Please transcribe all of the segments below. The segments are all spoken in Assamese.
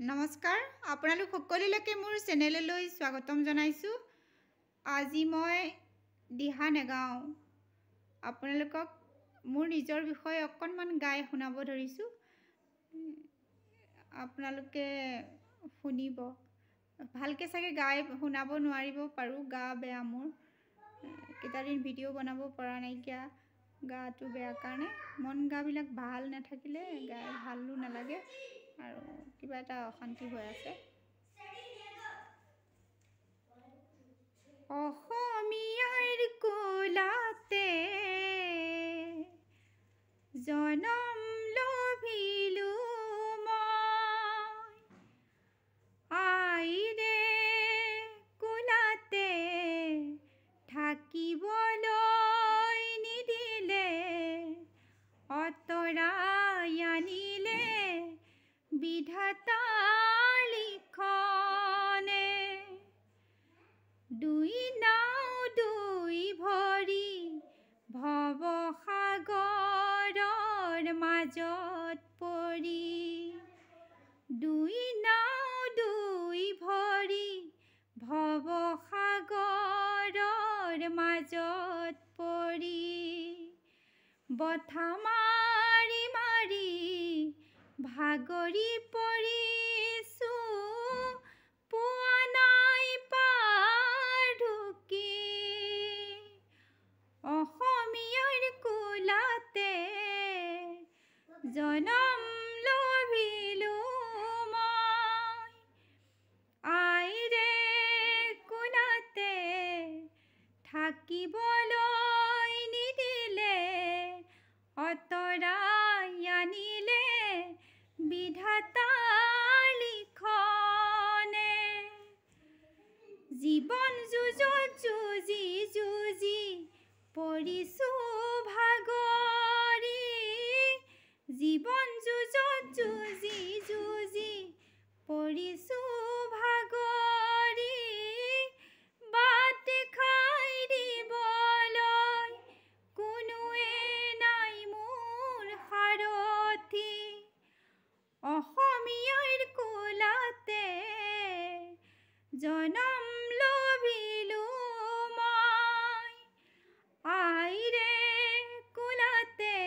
নমস্কাৰ আপোনালোক সকলোলৈকে মোৰ চেনেললৈ স্বাগতম জনাইছো। আজি মই দিহা নেগাওঁ আপোনালোকক মোৰ নিজৰ বিষয়ে অকণমান গাই শুনাব ধৰিছো। আপোনালোকে শুনিব ভালকে চাগে গাই শুনাব নোৱাৰিব পাৰো, গা বেয়া মোৰ কেইটাদিন ভিডিঅ' বনাব পৰা নাইকিয়া, গাটো বেয়া কাৰণে মন গাবিলাক ভাল নাথাকিলে গাই ভালো নালাগে আৰু কিবা এটা অশান্তি হৈ আছে। অসমীয়াৰ কোলাতে জনম লভিলো মই, আইৰে কোলাতে থাকিবলৈ নিদিলে, অতৰাই আনিলে বিধাতা লিখনে। দুই নাও দুই ভৰি ভৱসাগৰৰ মাজত পৰি, দুই নাও দুই ভৰি ভৱসাগৰৰ মাজত পৰি, বঠা মাৰি মাৰি ভাগৰি পৰিছো, পোৱা নাই পাৰ ঢুকি। অসমীয়াৰ কোলাতে জনম লভিলো মই, আইৰে কোলাতে থাকিবলৈ নিদিলে, অতৰাই আনিলে বিধাতা লিখনে। জীৱন যুঁজত যুঁজি যুঁজি পৰিছো ভাগৰি, জীৱন যুঁজত যুঁজি যুঁজি পৰিছো ভাগৰি, বাট দেখাই দিবলৈ কোনোৱে নাই মোৰ সাৰথি। অসমীয়াৰ কোলাতে জনম লভিলো মই, আইৰে কোলাতে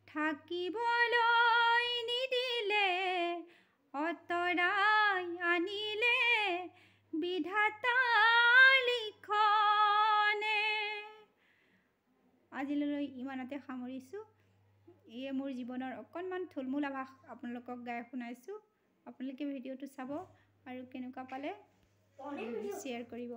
থাকিবলৈ নিদিলে, অতৰাই আনিলে বিধাতা লিখনে। আজিলৈ ইমানতে সামৰিছো। এয়ে মোৰ জীৱনৰ অকণমান থুলমূল আভাস আপোনালোকক গাই শুনাইছো। আপোনালোকে ভিডিঅ'টো চাব আৰু কেনেকুৱা পালে শ্বেয়াৰ কৰিব।